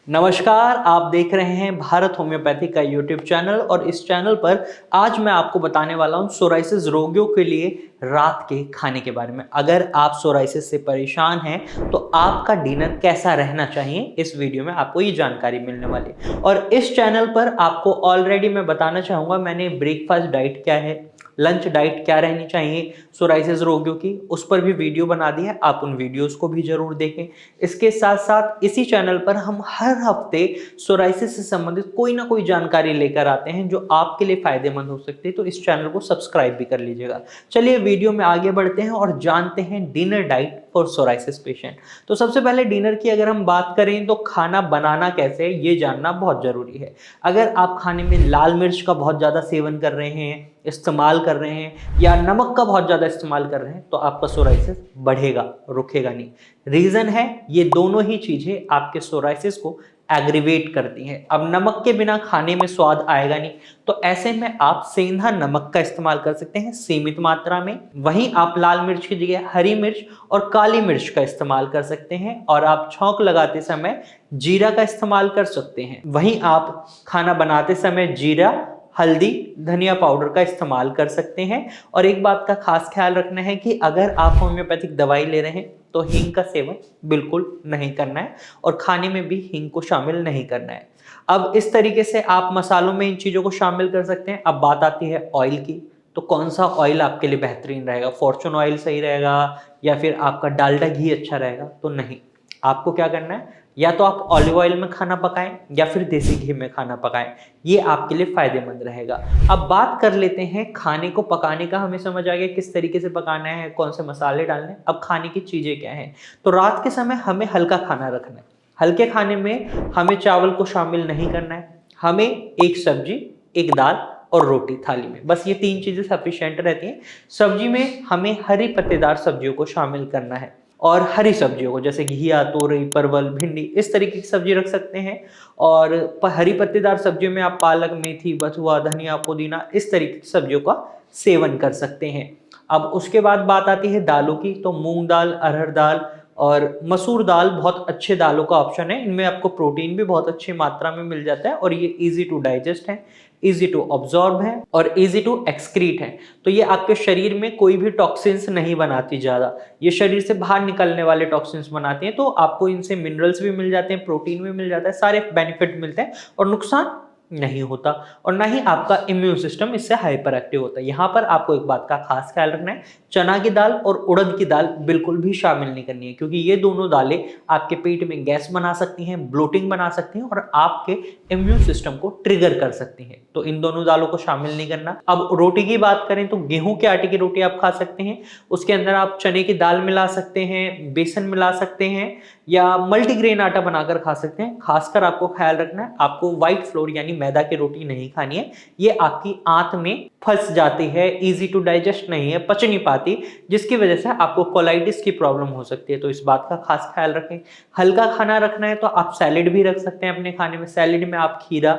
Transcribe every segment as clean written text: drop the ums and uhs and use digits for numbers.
नमस्कार, आप देख रहे हैं भारत होम्योपैथी का यूट्यूब चैनल और इस चैनल पर आज मैं आपको बताने वाला हूं सोराइसिस रोगियों के लिए रात के खाने के बारे में। अगर आप सोराइसिस से परेशान हैं तो आपका डिनर कैसा रहना चाहिए, इस वीडियो में आपको ये जानकारी मिलने वाली है। और इस चैनल पर आपको ऑलरेडी मैं बताना चाहूँगा, मैंने ब्रेकफास्ट डाइट क्या है, लंच डाइट क्या रहनी चाहिए सोराइसिस रोगियों की, उस पर भी वीडियो बना दी है, आप उन वीडियोस को भी जरूर देखें। इसके साथ साथ इसी चैनल पर हम हर हफ्ते सोराइसिस से संबंधित कोई ना कोई जानकारी लेकर आते हैं जो आपके लिए फायदेमंद हो सकती है, तो इस चैनल को सब्सक्राइब भी कर लीजिएगा। चलिए वीडियो में आगे बढ़ते हैं और जानते हैं dinner diet for psoriasis patient. तो सबसे पहले डिनर की अगर हम बात करें तो खाना बनाना कैसे है ये जानना बहुत जरूरी है। अगर आप खाने में लाल मिर्च का बहुत ज्यादा सेवन कर रहे हैं, इस्तेमाल कर रहे हैं, या नमक का बहुत ज्यादा इस्तेमाल कर रहे हैं, तो आपका सोराइसिस बढ़ेगा, रुकेगा नहीं। रीजन है ये दोनों ही चीजें आपके सोराइसिस को एग्रीवेट करती हैं। अब नमक के बिना खाने में स्वाद आएगा नहीं, तो ऐसे में आप सेंधा नमक का इस्तेमाल कर सकते हैं सीमित मात्रा में। वहीं आप लाल मिर्च की जगह हरी मिर्च और काली मिर्च का इस्तेमाल कर सकते हैं, और आप छौंक लगाते समय जीरा का इस्तेमाल कर सकते हैं। वहीं आप खाना बनाते समय जीरा, हल्दी, धनिया पाउडर का इस्तेमाल कर सकते हैं। और एक बात का खास ख्याल रखना है कि अगर आप होम्योपैथिक दवाई ले रहे हैं तो हींग का सेवन बिल्कुल नहीं करना है और खाने में भी हींग को शामिल नहीं करना है। अब इस तरीके से आप मसालों में इन चीज़ों को शामिल कर सकते हैं। अब बात आती है ऑयल की, तो कौन सा ऑयल आपके लिए बेहतरीन रहेगा? फॉर्चून ऑयल सही रहेगा या फिर आपका डालडा घी अच्छा रहेगा? तो नहीं, आपको क्या करना है, या तो आप ऑलिव ऑयल में खाना पकाएं या फिर देसी घी में खाना पकाएं, ये आपके लिए फायदेमंद रहेगा। अब बात कर लेते हैं खाने को पकाने का। हमें समझ आ गया किस तरीके से पकाना है, कौन से मसाले डालने हैं। अब खाने की चीजें क्या हैं? तो रात के समय हमें हल्का खाना रखना है। हल्के खाने में हमें चावल को शामिल नहीं करना है, हमें एक सब्जी, एक दाल और रोटी थाली में, बस ये तीन चीजें सफिशिएंट रहती हैं। सब्जी में हमें हरी पत्तेदार सब्जियों को शामिल करना है, और हरी सब्जियों को जैसे घिया, तोरई, परवल, भिंडी, इस तरीके की सब्जी रख सकते हैं। और हरी पत्तेदार सब्जियों में आप पालक, मेथी, बथुआ, धनिया, पुदीना, इस तरीके की सब्जियों का सेवन कर सकते हैं। अब उसके बाद बात आती है दालों की, तो मूंग दाल, अरहर दाल और मसूर दाल बहुत अच्छे दालों का ऑप्शन है। इनमें आपको प्रोटीन भी बहुत अच्छी मात्रा में मिल जाता है और ये इजी टू डाइजेस्ट है, इजी टू ऑब्जॉर्ब है और इजी टू एक्सक्रीट है। तो ये आपके शरीर में कोई भी टॉक्सिन्स नहीं बनाती ज्यादा, ये शरीर से बाहर निकलने वाले टॉक्सिन्स बनाती हैं। तो आपको इनसे मिनरल्स भी मिल जाते हैं, प्रोटीन भी मिल जाता है, सारे बेनिफिट मिलते हैं और नुकसान नहीं होता, और ना ही आपका इम्यून सिस्टम इससे हाइपर एक्टिव होता है। यहाँ पर आपको एक बात का खास ख्याल रखना है, चना की दाल और उड़द की दाल बिल्कुल भी शामिल नहीं करनी है, क्योंकि ये दोनों दालें आपके पेट में गैस बना सकती हैं, ब्लोटिंग बना सकती हैं और आपके इम्यून सिस्टम को ट्रिगर कर सकती हैं। तो इन दोनों दालों को शामिल नहीं करना। अब रोटी की बात करें तो गेहूं के आटे की रोटी आप खा सकते हैं, उसके अंदर आप चने की दाल मिला सकते हैं, बेसन मिला सकते हैं, या मल्टीग्रेन आटा बनाकर खा सकते हैं। खासकर आपको ख्याल रखना है, आपको व्हाइट फ्लोर यानी मैदा की रोटी नहीं खानी है, ये आपकी आंत में फंस जाती है, इजी टू डाइजेस्ट नहीं है, पच नहीं पाती, जिसकी वजह से आपको कोलाइटिस की प्रॉब्लम हो सकती है। तो इस बात का खास ख्याल रखें। हल्का खाना रखना है तो आप सैलेड भी रख सकते हैं अपने खाने में। सैलेड में आप खीरा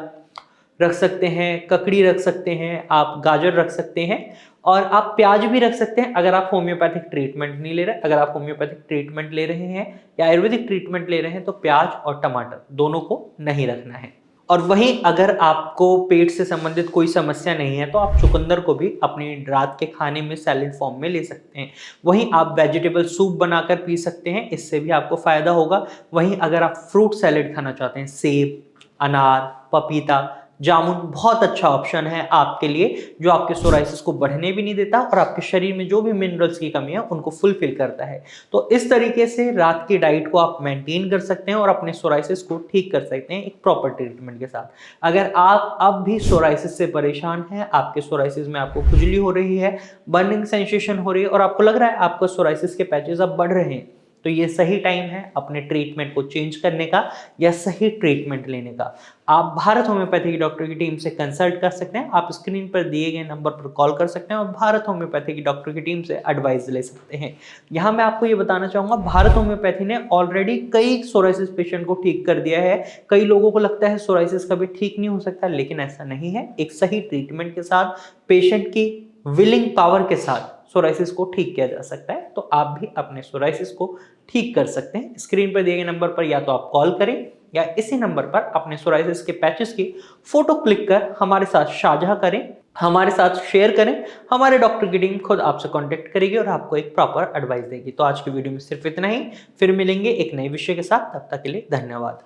रख सकते हैं, ककड़ी रख सकते हैं, आप गाजर रख सकते हैं, और आप प्याज भी रख सकते हैं अगर आप होम्योपैथिक ट्रीटमेंट नहीं ले रहे। अगर आप होम्योपैथिक ट्रीटमेंट ले रहे हैं या आयुर्वेदिक ट्रीटमेंट ले रहे हैं तो प्याज और टमाटर दोनों को नहीं रखना है। और वहीं अगर आपको पेट से संबंधित कोई समस्या नहीं है तो आप चुकंदर को भी अपनी रात के खाने में सैलेड फॉर्म में ले सकते हैं। वहीं आप वेजिटेबल सूप बनाकर पी सकते हैं, इससे भी आपको फायदा होगा। वहीं अगर आप फ्रूट सैलेड खाना चाहते हैं, सेब, अनार, पपीता, जामुन बहुत अच्छा ऑप्शन है आपके लिए, जो आपके सोराइसिस को बढ़ने भी नहीं देता और आपके शरीर में जो भी मिनरल्स की कमी है उनको फुलफिल करता है। तो इस तरीके से रात की डाइट को आप मेंटेन कर सकते हैं और अपने सोराइसिस को ठीक कर सकते हैं एक प्रॉपर ट्रीटमेंट के साथ। अगर आप अब भी सोराइसिस से परेशान हैं, आपके सोराइसिस में आपको खुजली हो रही है, बर्निंग सेंसेशन हो रही है और आपको लग रहा है आपका सोराइसिस के पैचेस अब बढ़ रहे हैं, तो ये सही टाइम है अपने ट्रीटमेंट को चेंज करने का या सही ट्रीटमेंट लेने का। आप भारत होम्योपैथी की डॉक्टर की टीम से कंसल्ट कर सकते हैं। आप स्क्रीन पर दिए गए नंबर पर कॉल कर सकते हैं और भारत होम्योपैथी की डॉक्टर की टीम से एडवाइस ले सकते हैं। यहाँ मैं आपको ये बताना चाहूँगा, भारत होम्योपैथी ने ऑलरेडी कई सोराइसिस पेशेंट को ठीक कर दिया है। कई लोगों को लगता है सोराइसिस कभी ठीक नहीं हो सकता, लेकिन ऐसा नहीं है। एक सही ट्रीटमेंट के साथ, पेशेंट की विलिंग पावर के साथ सोराइसिस को ठीक किया जा सकता है। तो आप भी अपने सोराइसिस को ठीक कर सकते हैं। स्क्रीन पर दिए गए नंबर पर या तो आप कॉल करें या इसी नंबर पर अपने सोराइसिस के पैचेस की फोटो क्लिक कर हमारे साथ साझा करें, हमारे साथ शेयर करें। हमारे डॉक्टर की टीम खुद आपसे कांटेक्ट करेगी और आपको एक प्रॉपर एडवाइस देगी। तो आज की वीडियो में सिर्फ इतना ही, फिर मिलेंगे एक नए विषय के साथ। तब तक के लिए धन्यवाद।